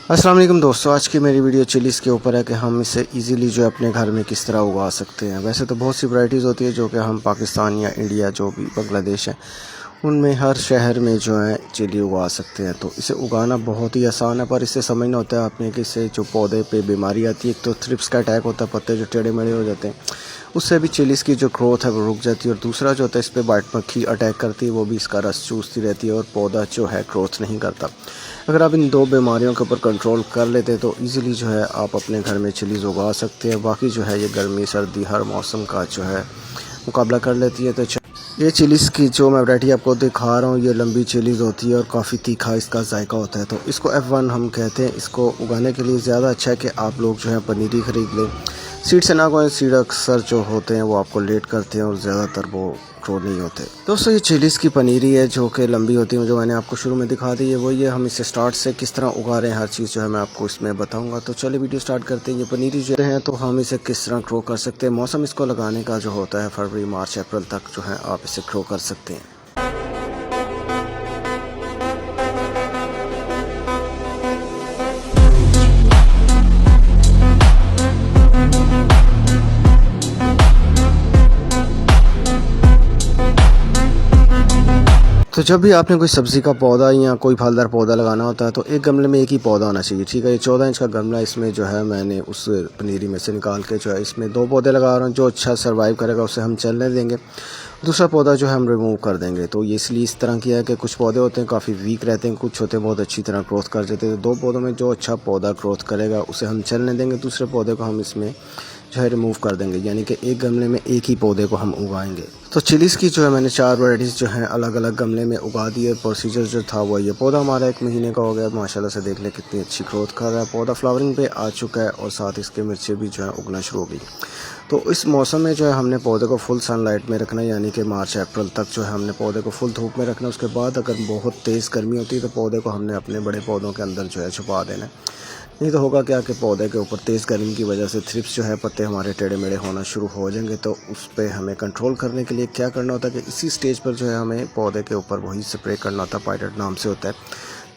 अस्सलाम वालेकुम दोस्तों, आज की मेरी वीडियो चिलीज़ के ऊपर है कि हम इसे इजीली जो है अपने घर में किस तरह उगा सकते हैं। वैसे तो बहुत सी वैरायटीज़ होती है जो कि हम पाकिस्तान या इंडिया जो भी बांग्लादेश है उनमें हर शहर में जो है चिली उगा सकते हैं। तो इसे उगाना बहुत ही आसान है, पर इसे समझना होता है आपने कि इससे जो पौधे पे बीमारी आती है, एक तो थ्रिप्स का अटैक होता है, पत्ते जो टेढ़े मेढ़े हो जाते हैं, उससे भी चिलीज़ की जो ग्रोथ है वो रुक जाती है। और दूसरा जो होता है इस पर वाइट मक्खी अटैक करती है, वो भी इसका रस चूसती रहती है और पौधा जो है ग्रोथ नहीं करता। अगर आप इन दो बीमारियों के ऊपर कंट्रोल कर लेते तो इजीली जो है आप अपने घर में चिलीज़ उगा सकते हैं। बाकी जो है ये गर्मी सर्दी हर मौसम का जो है मुकाबला कर लेती है। तो ये चिलीज़ की जो मैं वैरायटी आपको दिखा रहा हूँ, ये लंबी चिलीज़ होती है और काफ़ी तीखा इसका जायका होता है। तो इसको F1 हम कहते हैं। इसको उगाने के लिए ज़्यादा अच्छा है कि आप लोग जो है पनीरी ख़रीद लें। सीड से ना उगाएं, सीड अक्सर जो होते हैं वो आपको लेट करते हैं और ज़्यादातर वो ग्रो नहीं होते। दोस्तों ये चिलीज़ की पनीरी है जो कि लंबी होती है, जो मैंने आपको शुरू में दिखा दी है वही है। हम इसे स्टार्ट से किस तरह उगा रहे हैं हर चीज़ जो है मैं आपको इसमें बताऊंगा। तो चलिए वीडियो स्टार्ट करते हैं। ये पनीरी जो है तो हम इसे किस तरह ग्रो कर सकते हैं। मौसम इसको लगाने का जो होता है फरवरी मार्च अप्रैल तक जो है आप इसे ग्रो कर सकते हैं। तो जब भी आपने कोई सब्ज़ी का पौधा या कोई फलदार पौधा लगाना होता है तो एक गमले में एक ही पौधा होना चाहिए, ठीक है। ये 14 इंच का गमला, इसमें जो है मैंने उस पनीरी में से निकाल के जो है इसमें 2 पौधे लगा रहा हूँ। जो अच्छा सर्वाइव करेगा उसे हम चलने देंगे, दूसरा पौधा जो है हम रिमूव कर देंगे। तो ये इसलिए इस तरह किया है कि कुछ पौधे होते हैं काफ़ी वीक रहते हैं, कुछ होते हैं बहुत अच्छी तरह ग्रोथ कर देते हैं। तो 2 पौधों में जो अच्छा पौधा ग्रोथ करेगा उसे हम चलने देंगे, दूसरे पौधे को हम इसमें जो है रिमूव कर देंगे, यानी कि एक गमले में एक ही पौधे को हम उगाएंगे। तो चिलीज़ की जो है मैंने 4 वैराइटीज़ जो हैं अलग अलग गमले में उगा दी है। प्रोसीजर जो था वो ये पौधा हमारा 1 महीने का हो गया, माशाल्लाह से देख ले कितनी अच्छी ग्रोथ कर रहा है। पौधा फ्लावरिंग पे आ चुका है और साथ इसके मिर्चें भी जो है उगना शुरू हो गई। तो इस मौसम में जो है हमने पौधे को फुल सनलाइट में रखना है, यानी कि मार्च अप्रैल तक जो है हमने पौधे को फुल धूप में रखना है। उसके बाद अगर बहुत तेज़ गर्मी होती है तो पौधे को हमने अपने बड़े पौधों के अंदर जो है छुपा देना है। नहीं तो होगा क्या कि पौधे के ऊपर तेज़ गर्मी की वजह से थ्रिप्स जो है पत्ते हमारे टेढ़े मेढ़े होना शुरू हो जाएंगे। तो उस पर हमें कंट्रोल करने के लिए क्या करना होता है कि इसी स्टेज पर जो है हमें पौधे के ऊपर वही स्प्रे करना होता है, पायरेट नाम से होता है,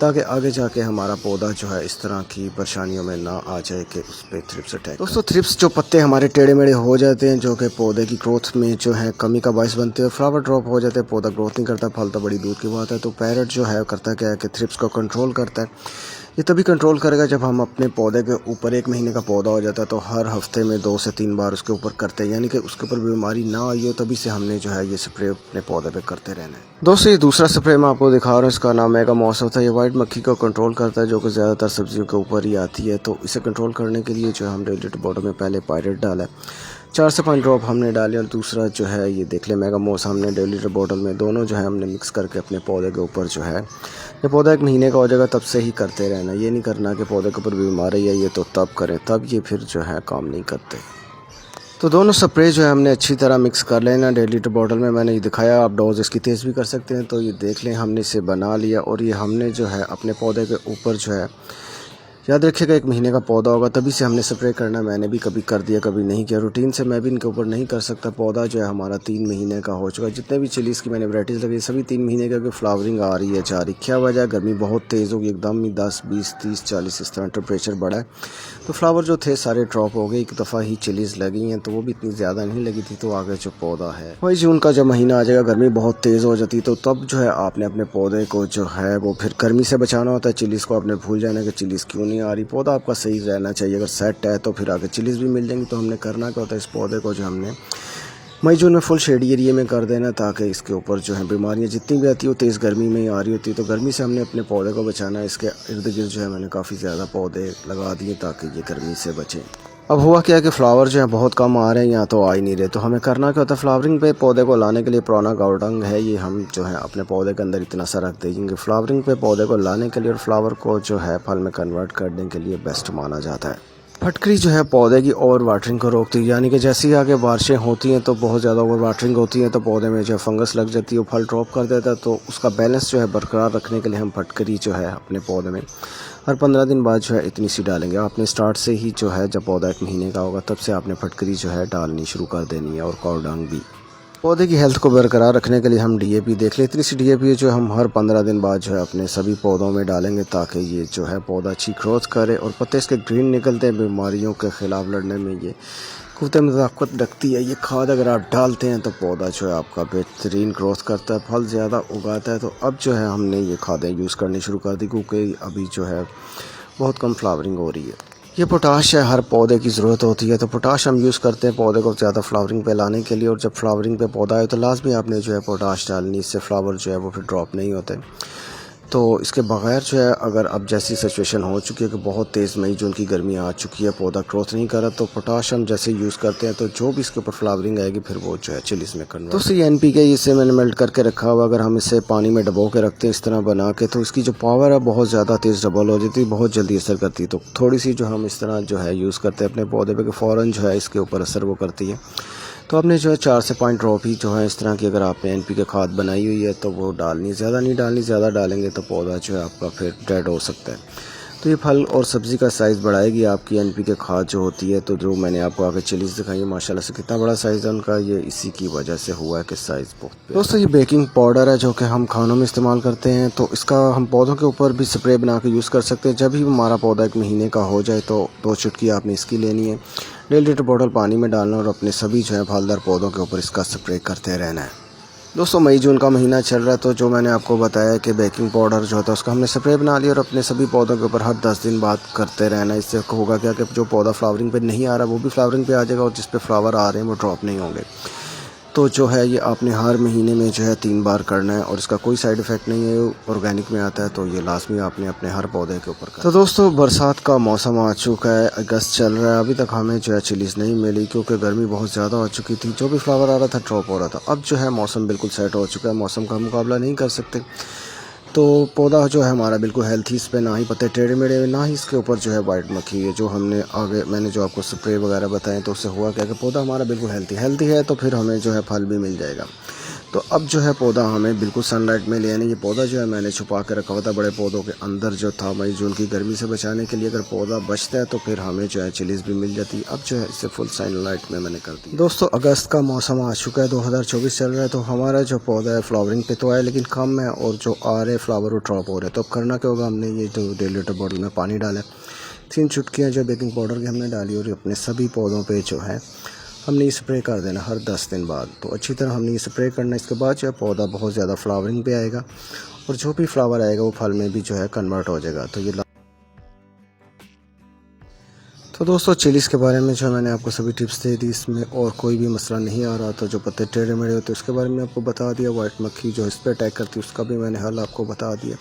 ताकि आगे जाके हमारा पौधा जो है इस तरह की परेशानियों में ना आ जाए कि उस पर थ्रिप्स अटैक। दोस्तों थ्रिप्स जो पत्ते हमारे टेढ़े मेढ़े हो जाते हैं, जो कि पौधे की ग्रोथ में जो है कमी का बायस बनते हैं, फ्लावर ड्रॉप हो जाते हैं, पौधा ग्रोथ नहीं करता, फल तो बड़ी दूर की बात है। तो पैरेट जो है करता क्या है कि थ्रिप्स को कंट्रोल करता है। ये तभी कंट्रोल करेगा जब हम अपने पौधे के ऊपर 1 महीने का पौधा हो जाता है तो हर हफ्ते में 2 से 3 बार उसके ऊपर करते हैं, यानी कि उसके ऊपर बीमारी ना आई हो, तभी से हमने जो है ये स्प्रे अपने पौधे पे करते रहना है। दोस्तों ये दूसरा स्प्रे मैं आपको दिखा रहा हूँ, इसका नाम मेगा मॉस होता है। ये वाइट मक्खी को कंट्रोल करता है जो कि ज़्यादातर सब्जियों के ऊपर ही आती है। तो इसे कंट्रोल करने के लिए जो है हम 1.5 लीटर बॉटल में पहले पायरेट डाला है, 4 से 5 ड्रॉप हमने डाले, और दूसरा जो है ये देख ले मेगा मॉस हमने 1.5 लीटर बॉटल में, दोनों जो है हमने मिक्स करके अपने पौधे के ऊपर जो है, ये पौधा 1 महीने का हो जाएगा तब से ही करते रहना। ये नहीं करना कि पौधे के ऊपर बीमारी है ये तो तब करें, तब ये फिर जो है काम नहीं करते। तो दोनों स्प्रे जो है हमने अच्छी तरह मिक्स कर लेना। 1.5 लीटर बॉटल में मैंने ये दिखाया, आप डोज इसकी तेज़ भी कर सकते हैं। तो ये देख लें हमने इसे बना लिया और ये हमने जो है अपने पौधे के ऊपर जो है, याद रखिएगा 1 महीने का पौधा होगा तभी से हमने स्प्रे करना। मैंने भी कभी कर दिया कभी नहीं किया, रूटीन से मैं भी इनके ऊपर नहीं कर सकता। पौधा जो है हमारा 3 महीने का हो चुका है। जितने भी चिलीज़ की मैंने वैराइटीज़ लगी सभी 3 महीने का, फ्लावरिंग आ रही है जा रही। क्या वजह है? गर्मी बहुत तेज़ होगी, एकदम ही 10 20 30 40 इस तरह टेम्परेचर बढ़ा है, तो फ्लावर जो थे सारे ड्रॉप हो गए। एक दफ़ा ही चिलीज़ लगी हैं तो वो भी इतनी ज़्यादा नहीं लगी थी। तो आगे जो पौधा है वही जून का जब महीना आ जाएगा, गर्मी बहुत तेज़ हो जाती, तो तब जो है आपने अपने पौधे को जो है वो फिर गर्मी से बचाना होता है। चिलीज़ को आपने भूल जाना कि चिलीज़ क्यों नहीं आ रही, पौधा आपका सही रहना चाहिए। अगर सेट है तो फिर आगे चिलीज़ भी मिल जाएंगी। तो हमने करना क्या होता है, इस पौधे को जो हमने मई जून में फुल शेडी एरिया में कर देना, ताकि इसके ऊपर जो है बीमारियां जितनी भी आती है वो तेज़ गर्मी में ही आ रही होती है। तो गर्मी से हमने अपने पौधे को बचाना है। इसके इर्द गिर्द जो है मैंने काफ़ी ज़्यादा पौधे लगा दिए ताकि ये गर्मी से बचें। अब हुआ क्या कि फ्लावर जो है बहुत कम आ रहे हैं या तो आ ही नहीं रहे। तो हमें करना क्या होता है, फ्लावरिंग पे पौधे को लाने के लिए पुराना गाउडंग है, ये हम जो है अपने पौधे के अंदर इतना सा रख देंगे फ्लावरिंग पे पौधे को लाने के लिए, और फ्लावर को जो है फल में कन्वर्ट करने के लिए बेस्ट माना जाता है। फटकरी जो है पौधे की ओवर वाटरिंग को रोकती है, यानी कि जैसे ही आगे बारिशें होती हैं तो बहुत ज़्यादा ओवर वाटरिंग होती है तो पौधे में जो फंगस लग जाती है, वो फल ड्रॉप कर देता है। तो उसका बैलेंस जो है बरकरार रखने के लिए हम फटकरी जो है अपने पौधे में हर 15 दिन बाद जो है इतनी सी डालेंगे। आपने स्टार्ट से ही जो है जब पौधा 1 महीने का होगा तब से आपने फटकरी जो है डालनी शुरू कर देनी है, और कावडंग भी। पौधे की हेल्थ को बरकरार रखने के लिए हम डीएपी देख लें। इतनी सी डीएपी जो हम हर 15 दिन बाद जो है अपने सभी पौधों में डालेंगे ताकि ये जो है पौधा अच्छी ग्रोथ करे और पत्ते इसके ग्रीन निकलते हैं। बीमारियों के ख़िलाफ़ लड़ने में ये कुछ ताकत रखती है। ये खाद अगर आप डालते हैं तो पौधा जो है आपका बेहतरीन ग्रोथ करता है, फल ज़्यादा उगाता है। तो अब जो है हमने ये खादें यूज़ करनी शुरू कर दी क्योंकि अभी जो है बहुत कम फ्लावरिंग हो रही है। ये पोटाश है, हर पौधे की ज़रूरत होती है, तो पोटाश हम यूज़ करते हैं पौधे को ज़्यादा फ्लावरिंग पे लाने के लिए। और जब फ्लावरिंग पे पौधा आए तो लाजमी आपने जो है पोटाश डालनी, इससे फ्लावर जो है वो फिर ड्रॉप नहीं होते। तो इसके बगैर जो है अगर अब जैसी सिचुएशन हो चुकी है कि बहुत तेज़ मई जून की गर्मी आ चुकी है, पौधा ग्रोथ नहीं कर रहा, तो पोटाश हम जैसे यूज़ करते हैं तो जो भी इसके ऊपर फ्लावरिंग आएगी फिर वो जो है चिलीज में कन्वर्ट। तो ये NPK इसे मैंने मेल्ट करके रखा हुआ, अगर हम इसे पानी में डबो के रखते हैं इस तरह बना के तो इसकी जो पावर है बहुत ज़्यादा तेज़ डबल हो जाती है, बहुत जल्दी असर करती है। तो थोड़ी सी जो हम इस तरह जो है यूज़ करते हैं अपने पौधे पर कि फ़ौरन जो है इसके ऊपर असर वो करती है। तो आपने जो है 4 से 5 ड्रॉप ही जो है इस तरह की अगर आपने NPK खाद बनाई हुई है तो वो डालनी, ज़्यादा नहीं डालनी, ज़्यादा डालेंगे तो पौधा जो है आपका फिर डेड हो सकता है। तो ये फल और सब्ज़ी का साइज़ बढ़ाएगी आपकी NPK खाद जो होती है। तो जो मैंने आपको आगे चिलीज़ दिखाई है माशाल्लाह से कितना बड़ा साइज़ है उनका, ये इसी की वजह से हुआ है कि साइज़ बहुत। दोस्तों ये बेकिंग पाउडर है जो कि हम खानों में इस्तेमाल करते हैं, तो इसका हम पौधों के ऊपर भी स्प्रे बना के यूज़ कर सकते हैं। जब भी हमारा पौधा 1 महीने का हो जाए तो 2 चुटकी आपने इसकी लेनी है, 1.5 लीटर बॉटल पानी में डालना और अपने सभी जो है फलदार पौधों के ऊपर इसका स्प्रे करते रहना है। दोस्तों मई जून का महीना चल रहा है, तो जो मैंने आपको बताया कि बेकिंग पाउडर जो होता है उसका हमने स्प्रे बना लिया और अपने सभी पौधों के ऊपर हर 10 दिन बाद करते रहना। इससे होगा क्या कि जो पौधा फ्लावरिंग पे नहीं आ रहा वो भी फ्लावरिंग पे आ जाएगा और जिस पे फ्लावर आ रहे हैं वो ड्रॉप नहीं होंगे। तो जो है ये आपने हर महीने में जो है 3 बार करना है और इसका कोई साइड इफ़ेक्ट नहीं है, ऑर्गेनिक में आता है। तो ये लाजमी आपने अपने हर पौधे के ऊपर करना। तो दोस्तों बरसात का मौसम आ चुका है, अगस्त चल रहा है, अभी तक हमें जो है चिलीज़ नहीं मिली क्योंकि गर्मी बहुत ज़्यादा हो चुकी थी। जो भी फ्लावर आ रहा था ड्रॉप हो रहा था। अब जो है मौसम बिल्कुल सेट हो चुका है, मौसम का मुकाबला नहीं कर सकते। तो पौधा जो है हमारा बिल्कुल हेल्थी, इस पे ना ही पत्ते टेढ़े मेढ़े, ना ही इसके ऊपर जो है वाइट मक्खी है। जो हमने आगे मैंने जो आपको स्प्रे वगैरह बताएं तो उससे हुआ क्या कि पौधा हमारा बिल्कुल हेल्थी है, तो फिर हमें जो है फल भी मिल जाएगा। तो अब जो है पौधा हमें बिल्कुल सनलाइट में ले आने। ये पौधा जो है मैंने छुपा के रखा हुआ था बड़े पौधों के अंदर जो था, मई जून की गर्मी से बचाने के लिए। अगर पौधा बचता है तो फिर हमें जो है चिलीज़ भी मिल जाती है। अब जो है इसे फुल सनलाइट में मैंने कर दी। दोस्तों अगस्त का मौसम आ चुका है, 2024 चल रहा है, तो हमारा जो पौधा है फ्लावरिंग पे तो आया लेकिन कम है और जो आ रहे फ्लावर वो ड्रॉप हो रहे हैं। तो अब करना क्या होगा, हमने ये जो 1.5 लीटर बॉटल में पानी डाला, 3 चुटकियाँ जो बेकिंग पाउडर की हमने डाली और अपने सभी पौधों पे जो है हमने ये स्प्रे कर देना हर 10 दिन बाद। तो अच्छी तरह हमने ये स्प्रे करना, इसके बाद जो है पौधा बहुत ज़्यादा फ्लावरिंग पे आएगा और जो भी फ्लावर आएगा वो फल में भी जो है कन्वर्ट हो जाएगा। तो दोस्तों चिलीज़ के बारे में जो मैंने आपको सभी टिप्स दे दी, इसमें और कोई भी मसला नहीं आ रहा। तो जो पत्ते टेढ़े मेढ़े होते हैं उसके बारे में आपको बता दिया, वाइट मक्खी जो इस पर अटैक करती है उसका भी मैंने हल आपको बता दिया।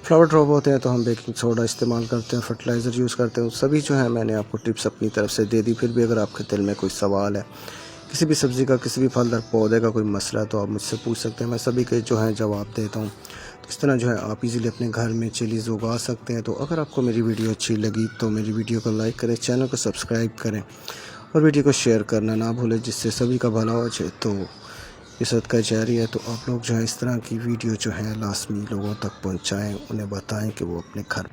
फ्लावर ड्रॉप होते हैं तो हम बेकिंग सोडा इस्तेमाल करते हैं, फर्टिलाइज़र यूज़ करते हैं, सभी जो है मैंने आपको टिप्स अपनी तरफ से दे दी। फिर भी अगर आपके दिल में कोई सवाल है किसी भी सब्ज़ी का, किसी भी फलदार पौधे का कोई मसला है तो आप मुझसे पूछ सकते हैं, मैं सभी के जो है जवाब देता हूँ। तो इस तरह जो है आप इजीली अपने घर में चिलीज़ उगा सकते हैं। तो अगर आपको मेरी वीडियो अच्छी लगी तो मेरी वीडियो को लाइक करें, चैनल को सब्सक्राइब करें और वीडियो को शेयर करना ना भूलें जिससे सभी का भला हो जाए। तो ये सदका जारी है, तो आप लोग जो है इस तरह की वीडियो जो है लाजमी लोगों तक पहुँचाएँ, उन्हें बताएँ कि वो अपने घर